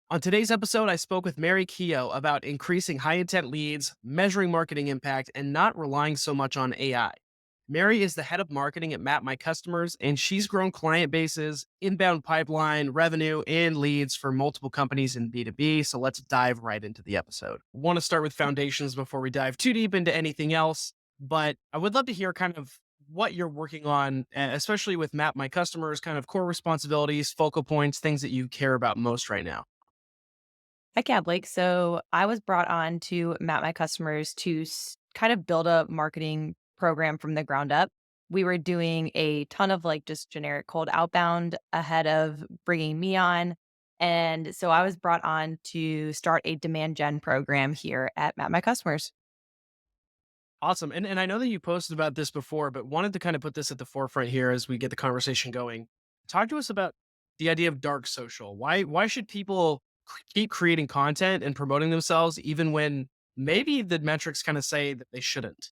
On today's episode, I spoke with Mary Keough about increasing high intent leads, measuring marketing impact, and not relying so much on AI. Mary is the head of marketing at Map My Customers, and she's grown client bases, inbound pipeline, revenue, and leads for multiple companies in B2B. So let's dive right into the episode. Want to start with foundations before we dive too deep into anything else, but I would love to hear kind of what you're working on, especially with Map My Customers, kind of core responsibilities, focal points, things that you care about most right now. Heck yeah, Blake. So I was brought on to map my customers to kind of build a marketing program from the ground up. We were doing a ton of like just generic cold outbound ahead of bringing me on. And so I was brought on to start a demand gen program here at Map My Customers. Awesome. And I know that you posted about this before, but wanted to kind of put this at the forefront here as we get the conversation going. Talk to us about the idea of dark social. Why should people keep creating content and promoting themselves even when maybe the metrics kind of say that they shouldn't?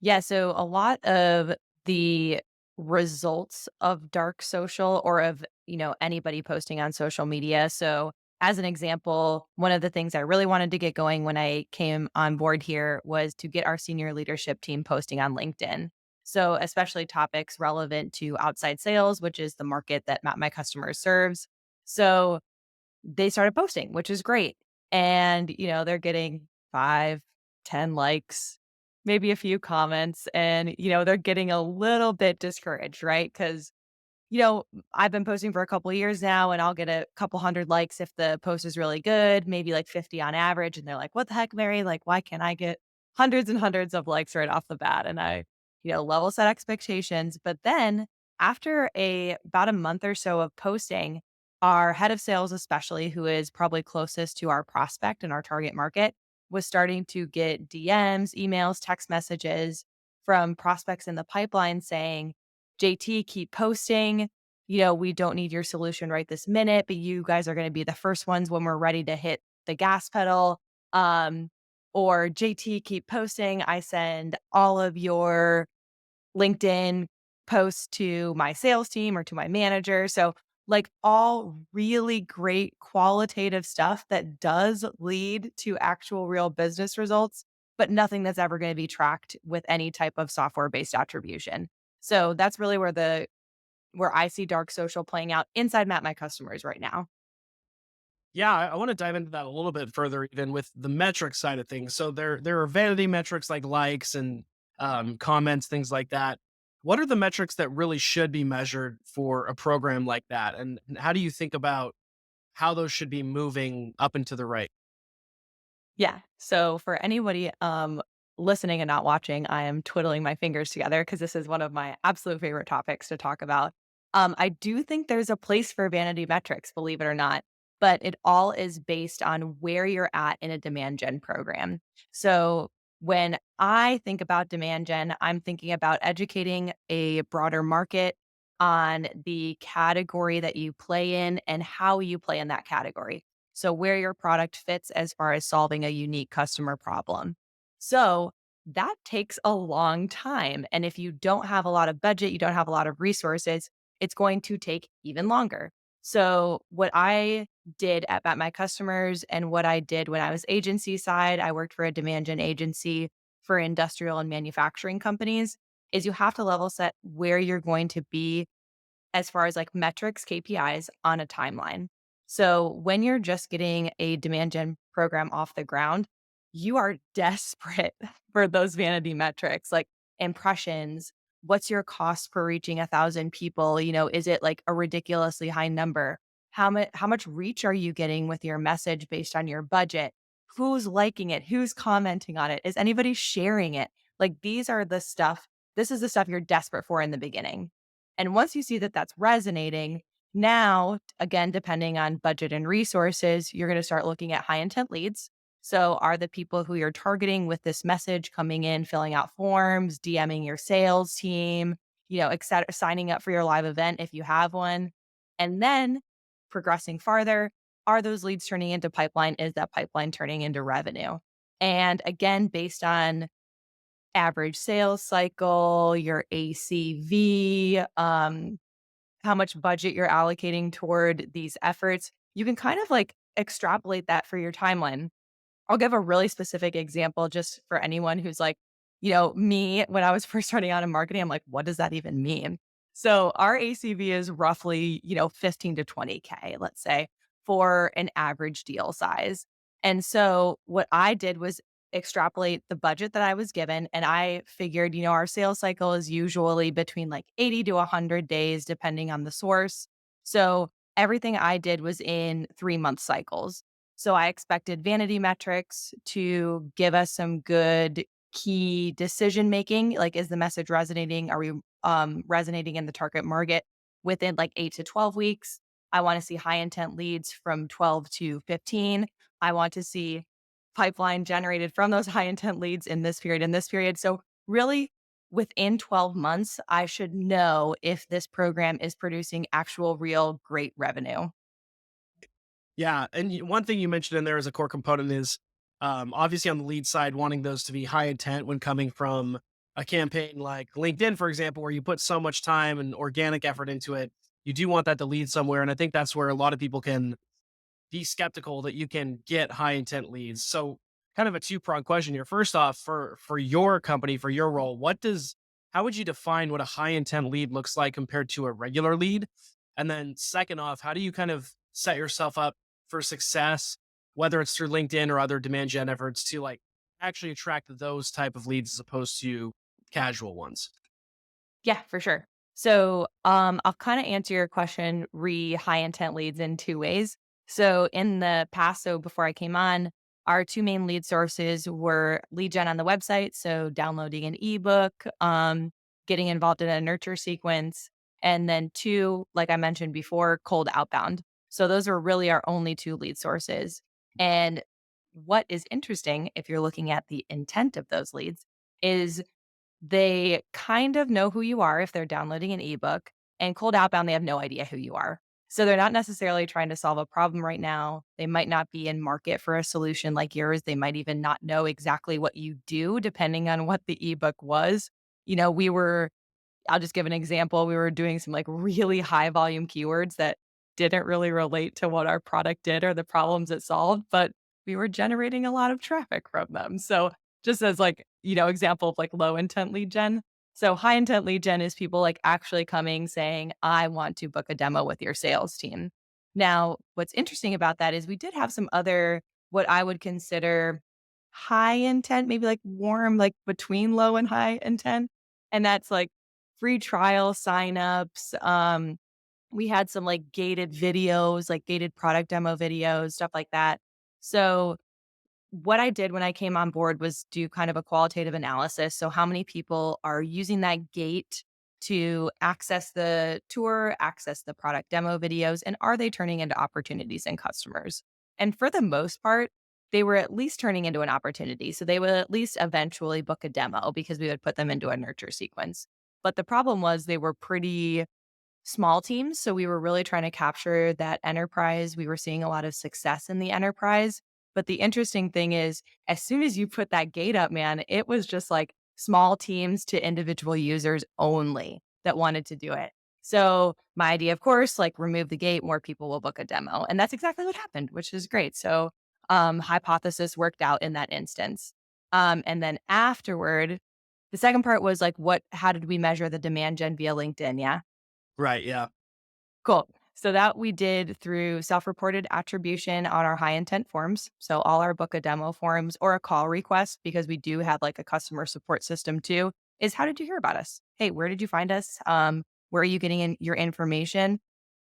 Yeah, so a lot of the results of dark social or of, anybody posting on social media. So, as an example, one of the things I really wanted to get going when I came on board here was to get our senior leadership team posting on LinkedIn. So, especially topics relevant to outside sales, which is the market that My Customers serves. So, they started posting, which is great. And, they're getting 5, 10 likes, maybe a few comments, and, they're getting a little bit discouraged, right? Because, I've been posting for a couple of years now and I'll get a couple hundred likes if the post is really good, maybe like 50 on average. And they're like, what the heck, Mary? Like, why can't I get hundreds and hundreds of likes right off the bat? And I, level set expectations. But then after about a month or so of posting, our head of sales, especially who is probably closest to our prospect and our target market, was starting to get DMs, emails, text messages from prospects in the pipeline saying, JT, keep posting. We don't need your solution right this minute, but you guys are going to be the first ones when we're ready to hit the gas pedal. Um, or JT, keep posting. I send all of your LinkedIn posts to my sales team or to my manager. So, like, all really great qualitative stuff that does lead to actual real business results, but nothing that's ever going to be tracked with any type of software based attribution. So that's really where I see dark social playing out inside Map My Customers right now. Yeah, I want to dive into that a little bit further, even with the metric side of things. So there are vanity metrics like likes and comments, things like that. What are the metrics that really should be measured for a program like that? And how do you think about how those should be moving up and to the right? Yeah. So for anybody listening and not watching, I am twiddling my fingers together because this is one of my absolute favorite topics to talk about. I do think there's a place for vanity metrics, believe it or not, but it all is based on where you're at in a demand gen program. So when I think about demand gen, I'm thinking about educating a broader market on the category that you play in and how you play in that category. So, where your product fits as far as solving a unique customer problem. So, that takes a long time. And if you don't have a lot of budget, you don't have a lot of resources, it's going to take even longer. So, what I did at My Customers and what I did when I was agency side, I worked for a demand gen agency for industrial and manufacturing companies, is you have to level set where you're going to be as far as like metrics, KPIs on a timeline. So when you're just getting a demand gen program off the ground, you are desperate for those vanity metrics like impressions. What's your cost per reaching 1,000 people? Is it like a ridiculously high number? How much reach are you getting with your message based on your budget? Who's liking it? Who's commenting on it? Is anybody sharing it? Like these are the stuff. This is the stuff you're desperate for in the beginning. And once you see that that's resonating, now, again, depending on budget and resources, you're going to start looking at high intent leads. So, are the people who you're targeting with this message coming in, filling out forms, DMing your sales team, et cetera, signing up for your live event if you have one? And then progressing farther, are those leads turning into pipeline? Is that pipeline turning into revenue? And again, based on average sales cycle, your ACV, how much budget you're allocating toward these efforts, you can kind of like extrapolate that for your timeline. I'll give a really specific example just for anyone who's like, me when I was first starting out in marketing, I'm like, what does that even mean? So our ACV is roughly, 15 to 20K, let's say, for an average deal size. And so what I did was extrapolate the budget that I was given. And I figured, our sales cycle is usually between like 80 to 100 days, depending on the source. So everything I did was in 3-month cycles. So I expected vanity metrics to give us some good key decision making. Like, is the message resonating? Are we resonating in the target market within like 8 to 12 weeks? I want to see high intent leads from 12 to 15. I want to see pipeline generated from those high intent leads in this period, in this period. So, really, within 12 months, I should know if this program is producing actual, real, great revenue. Yeah, and one thing you mentioned in there as a core component is, obviously on the lead side, wanting those to be high intent when coming from a campaign like LinkedIn, for example, where you put so much time and organic effort into it. You do want that to lead somewhere, and I think that's where a lot of people can be skeptical that you can get high intent leads. So kind of a two-pronged question here. First off, for your company, for your role, how would you define what a high intent lead looks like compared to a regular lead? And then second off, how do you kind of set yourself up for success, whether it's through LinkedIn or other demand gen efforts to like actually attract those type of leads as opposed to casual ones? Yeah, for sure. So, I'll kind of answer your question re high intent leads in two ways. So, in the past, so before I came on, our two main lead sources were lead gen on the website. So, downloading an ebook, getting involved in a nurture sequence. And then two, like I mentioned before, cold outbound. So, those are really our only two lead sources. And what is interesting, if you're looking at the intent of those leads, is they kind of know who you are if they're downloading an ebook, and cold outbound, they have no idea who you are. So they're not necessarily trying to solve a problem right now. They might not be in market for a solution like yours. They might even not know exactly what you do, depending on what the ebook was. We were I'll just give an example. We were doing some like really high volume keywords that didn't really relate to what our product did or the problems it solved, but we were generating a lot of traffic from them. So just as like, example of like low intent lead gen. So high intent lead gen is people like actually coming saying, I want to book a demo with your sales team. Now, what's interesting about that is we did have some other, what I would consider high intent, maybe like warm, like between low and high intent. And that's like free trial signups. We had some like gated videos, like gated product demo videos, stuff like that. So what I did when I came on board was do kind of a qualitative analysis. So, how many people are using that gate to access the tour, access the product demo videos, and are they turning into opportunities and customers? And for the most part, they were at least turning into an opportunity. So, they would at least eventually book a demo because we would put them into a nurture sequence. But the problem was they were pretty small teams. So we were really trying to capture that enterprise. We were seeing a lot of success in the enterprise. But the interesting thing is, as soon as you put that gate up, man, it was just like small teams to individual users only that wanted to do it. So my idea, of course, like remove the gate, more people will book a demo. And that's exactly what happened, which is great. So hypothesis worked out in that instance. And then afterward, the second part was like, how did we measure the demand gen via LinkedIn? Yeah. Right. Yeah. Cool. So that we did through self-reported attribution on our high intent forms. So all our book a demo forms or a call request, because we do have like a customer support system too, is how did you hear about us? Hey, where did you find us? Where are you getting in your information?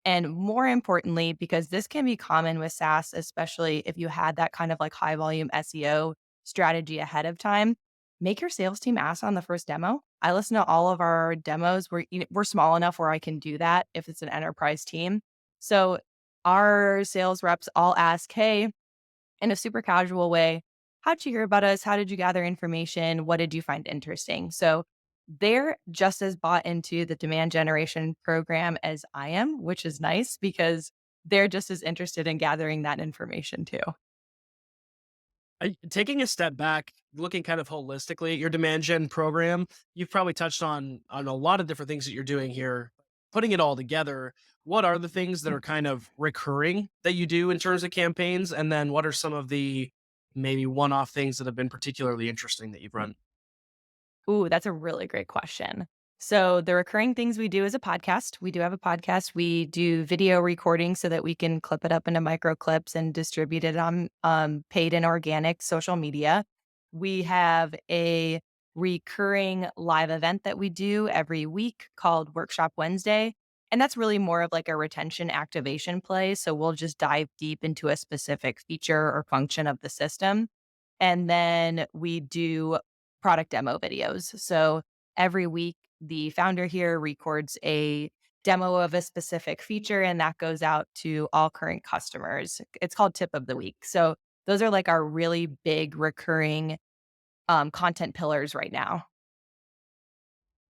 And more importantly, because this can be common with SaaS, especially if you had that kind of like high volume SEO strategy ahead of time, make your sales team ask on the first demo. I listen to all of our demos. We're small enough where I can do that if it's an enterprise team. So our sales reps all ask, hey, in a super casual way, how'd you hear about us? How did you gather information? What did you find interesting? So they're just as bought into the demand generation program as I am, which is nice because they're just as interested in gathering that information too. Taking a step back, looking kind of holistically at your demand gen program, you've probably touched on a lot of different things that you're doing here. Putting it all together, what are the things that are kind of recurring that you do in terms of campaigns? And then what are some of the maybe one off things that have been particularly interesting that you've run? Ooh, that's a really great question. So, the recurring things we do is a podcast. We do have a podcast. We do video recording so that we can clip it up into micro clips and distribute it on paid and organic social media. We have a recurring live event that we do every week called Workshop Wednesday. And that's really more of like a retention activation play. So, we'll just dive deep into a specific feature or function of the system. And then we do product demo videos. So every week, the founder here records a demo of a specific feature, and that goes out to all current customers. It's called Tip of the Week. So those are like our really big recurring content pillars right now.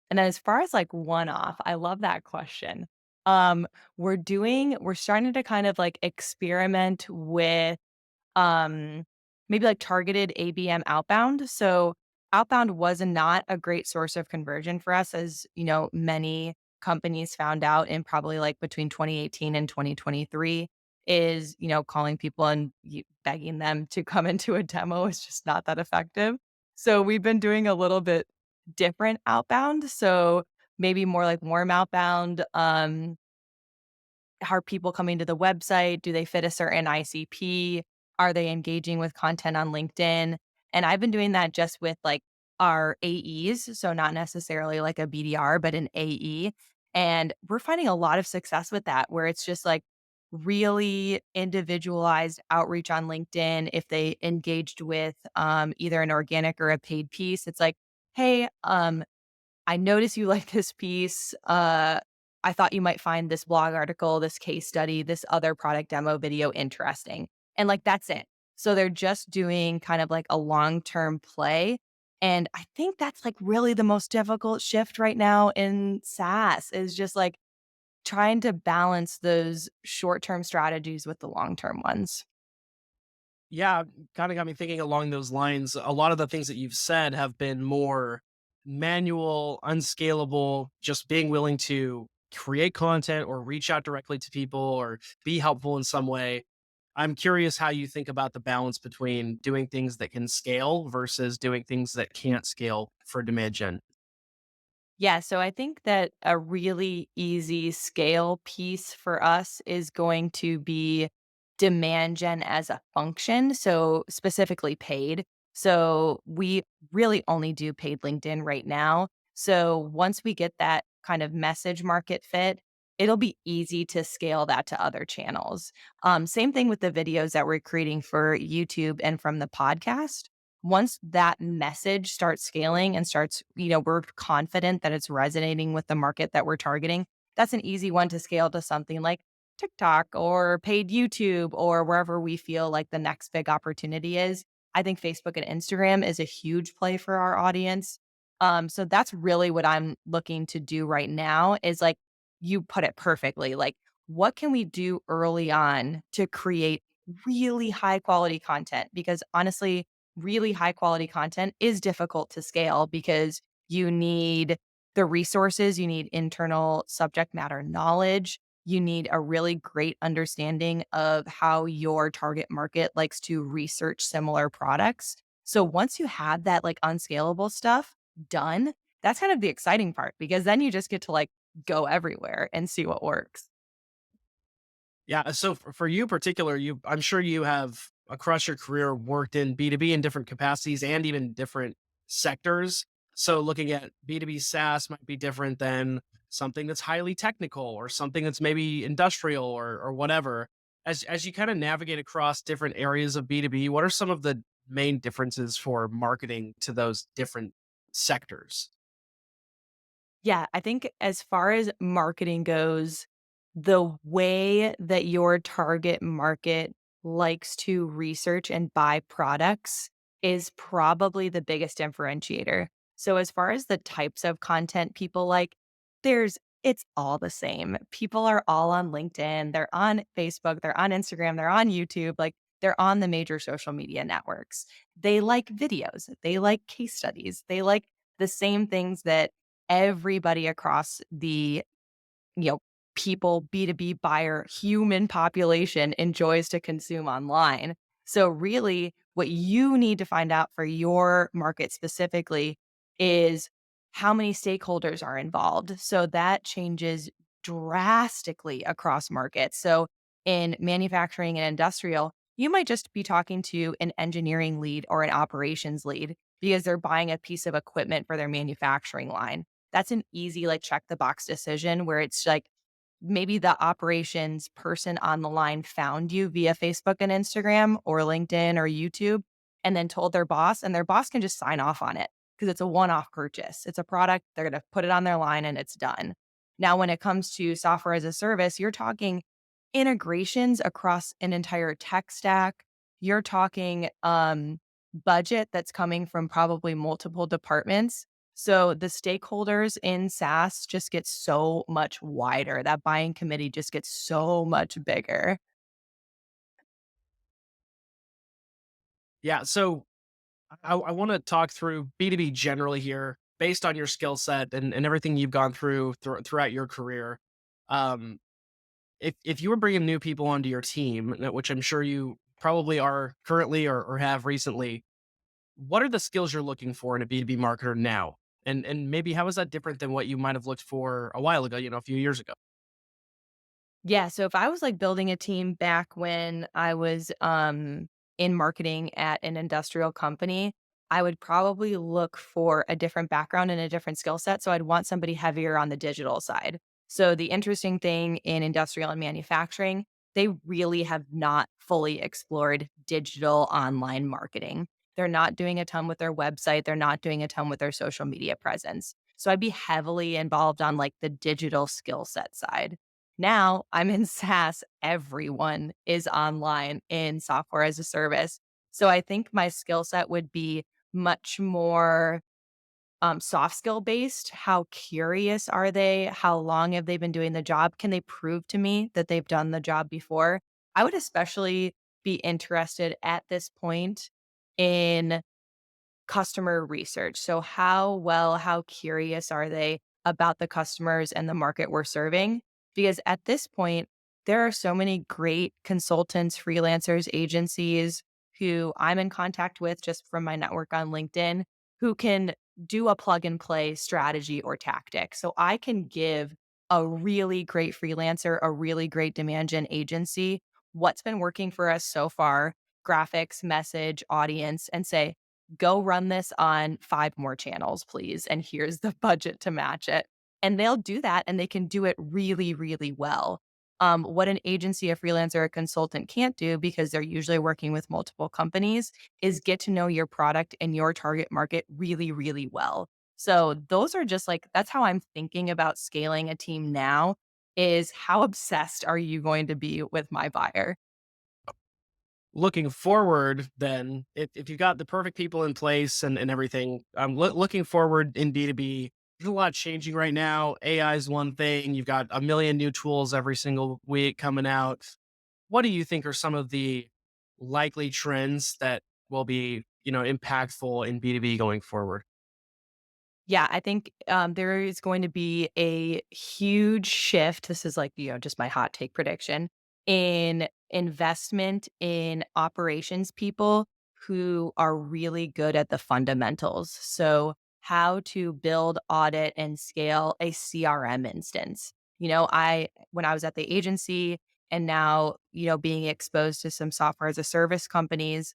And then as far as like one off, I love that question. We're starting to kind of like experiment with um, maybe like targeted ABM outbound. So outbound was not a great source of conversion for us, as you know, many companies found out in probably like between 2018 and 2023 is, calling people and begging them to come into a demo is just not that effective. So we've been doing a little bit different outbound. So maybe more like warm outbound. Are people coming to the website? Do they fit a certain ICP? Are they engaging with content on LinkedIn? And I've been doing that just with like our AEs. So, not necessarily like a BDR, but an AE. And we're finding a lot of success with that, where it's just like really individualized outreach on LinkedIn. If they engaged with either an organic or a paid piece, it's like, hey, I noticed you like this piece. I thought you might find this blog article, this case study, this other product demo video interesting. And like that's it. So they're just doing kind of like a long-term play. And I think that's like really the most difficult shift right now in SaaS is just like trying to balance those short-term strategies with the long-term ones. Yeah, kind of got me thinking along those lines. A lot of the things that you've said have been more manual, unscalable, just being willing to create content or reach out directly to people or be helpful in some way. I'm curious how you think about the balance between doing things that can scale versus doing things that can't scale for demand gen. Yeah, so I think that a really easy scale piece for us is going to be demand gen as a function, so specifically paid. So we really only do paid LinkedIn right now. So once we get that kind of message market fit, it'll be easy to scale that to other channels. Same thing with the videos that we're creating for YouTube and from the podcast. Once that message starts scaling and starts, we're confident that it's resonating with the market that we're targeting, that's an easy one to scale to something like TikTok or paid YouTube or wherever we feel like the next big opportunity is. I think Facebook and Instagram is a huge play for our audience. So that's really what I'm looking to do right now is like you put it perfectly. Like, what can we do early on to create really high quality content? Because honestly, really high quality content is difficult to scale because you need the resources, you need internal subject matter knowledge, you need a really great understanding of how your target market likes to research similar products. So once you have that like unscalable stuff done, that's kind of the exciting part because then you just get to like go everywhere and see what works. Yeah. So for you in particular, I'm sure you have across your career worked in B2B in different capacities and even different sectors. So looking at B2B SaaS might be different than something that's highly technical or something that's maybe industrial or whatever. As you kind of navigate across different areas of B2B, what are some of the main differences for marketing to those different sectors? Yeah, I think as far as marketing goes, the way that your target market likes to research and buy products is probably the biggest differentiator. So as far as the types of content people like, it's all the same. People are all on LinkedIn, they're on Facebook, they're on Instagram, they're on YouTube, like they're on the major social media networks. They like videos, they like case studies, they like the same things that everybody across the people, B2B buyer, human population enjoys to consume online. So, really, what you need to find out for your market specifically is how many stakeholders are involved. So, that changes drastically across markets. So, in manufacturing and industrial, you might just be talking to an engineering lead or an operations lead because they're buying a piece of equipment for their manufacturing line. That's an easy, like, check the box decision where it's like, maybe the operations person on the line found you via Facebook and Instagram or LinkedIn or YouTube and then told their boss, and their boss can just sign off on it because it's a one-off purchase. It's a product, they're going to put it on their line and it's done. Now, when it comes to software as a service, you're talking integrations across an entire tech stack. You're talking budget that's coming from probably multiple departments, so the stakeholders in SaaS just get so much wider. That buying committee just gets so much bigger. Yeah. So I want to talk through B2B generally here based on your skill set and everything you've gone through throughout your career. Um, if you were bringing new people onto your team, which I'm sure you probably are currently or have recently, what are the skills you're looking for in a B2B marketer now? And maybe how is that different than what you might have looked for a while ago, a few years ago? Yeah, so if I was, like, building a team back when I was, in marketing at an industrial company, I would probably look for a different background and a different skill set, so I'd want somebody heavier on the digital side. So the interesting thing in industrial and manufacturing, they really have not fully explored digital online marketing. They're not doing a ton with their website, they're not doing a ton with their social media presence. So I'd be heavily involved on, like, the digital skill set side. Now I'm in SaaS. Everyone is online in software as a service. So I think my skill set would be much more soft skill based. How curious are they? How long have they been doing the job? Can they prove to me that they've done the job before? I would especially be interested at this point in customer research. So how curious are they about the customers and the market we're serving? Because at this point, there are so many great consultants, freelancers, agencies who I'm in contact with just from my network on LinkedIn who can do a plug and play strategy or tactic. So I can give a really great freelancer, a really great demand gen agency what's been working for us so far, graphics, message, audience, and say, go run this on 5 more channels, please, and here's the budget to match it. And they'll do that, and they can do it really, really well. What an agency, a freelancer, a consultant can't do, because they're usually working with multiple companies, is get to know your product and your target market really, really well. So those are just like that's how I'm thinking about scaling a team now, is how obsessed are you going to be with my buyer? Looking forward, then, if you got the perfect people in place and everything, looking forward in B2B, there's a lot changing right now. AI is one thing. You've got a million new tools every single week coming out. What do you think are some of the likely trends that will be, impactful in B2B going forward? Yeah, I think, there is going to be a huge shift. This is like, just my hot take prediction in investment in operations people who are really good at the fundamentals. So, how to build, audit, and scale a CRM instance. When I was at the agency and now, being exposed to some software as a service companies,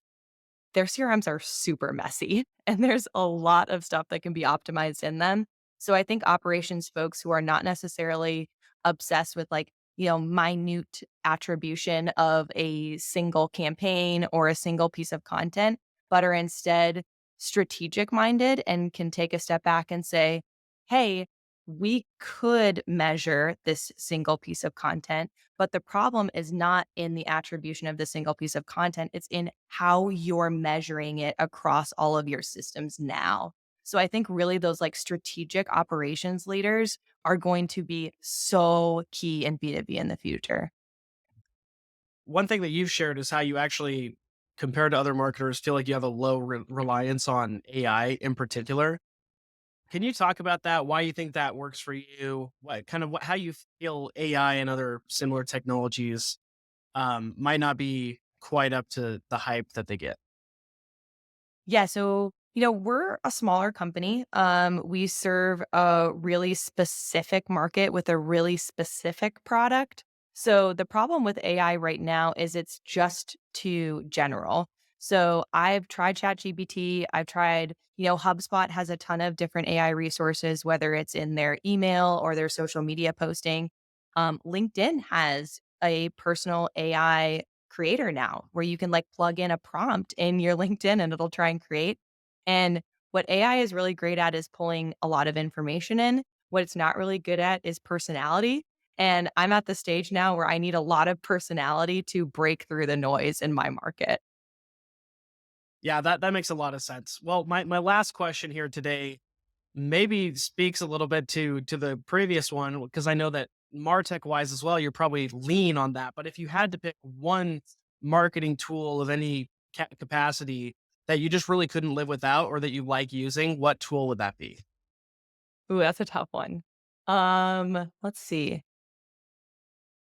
their CRMs are super messy and there's a lot of stuff that can be optimized in them. So I think operations folks who are not necessarily obsessed with, like, minute attribution of a single campaign or a single piece of content, but are instead strategic minded and can take a step back and say, hey, we could measure this single piece of content, but the problem is not in the attribution of the single piece of content. It's in how you're measuring it across all of your systems now. So I think really those, like, strategic operations leaders are going to be so key in B2B in the future. One thing that you've shared is how you actually, compared to other marketers, feel like you have a low reliance on AI in particular. Can you talk about that? Why you think that works for you? How you feel AI and other similar technologies might not be quite up to the hype that they get? Yeah, so, we're a smaller company. We serve a really specific market with a really specific product. So the problem with AI right now is it's just too general. So I've tried ChatGPT, I've tried, HubSpot has a ton of different AI resources, whether it's in their email or their social media posting. LinkedIn has a personal AI creator now where you can like plug in a prompt in your LinkedIn and it'll try and create. And what AI is really great at is pulling a lot of information in. What it's not really good at is personality. And I'm at the stage now where I need a lot of personality to break through the noise in my market. Yeah, that makes a lot of sense. Well, my last question here today maybe speaks a little bit to the previous one because I know that Martech wise as well, you're probably lean on that. But if you had to pick one marketing tool of any capacity that you just really couldn't live without or that you like using, what tool would that be? Ooh, that's a tough one. Let's see.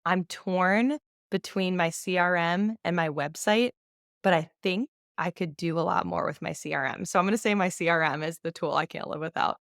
I'm torn between my CRM and my website, but I think I could do a lot more with my CRM. So I'm going to say my CRM is the tool I can't live without.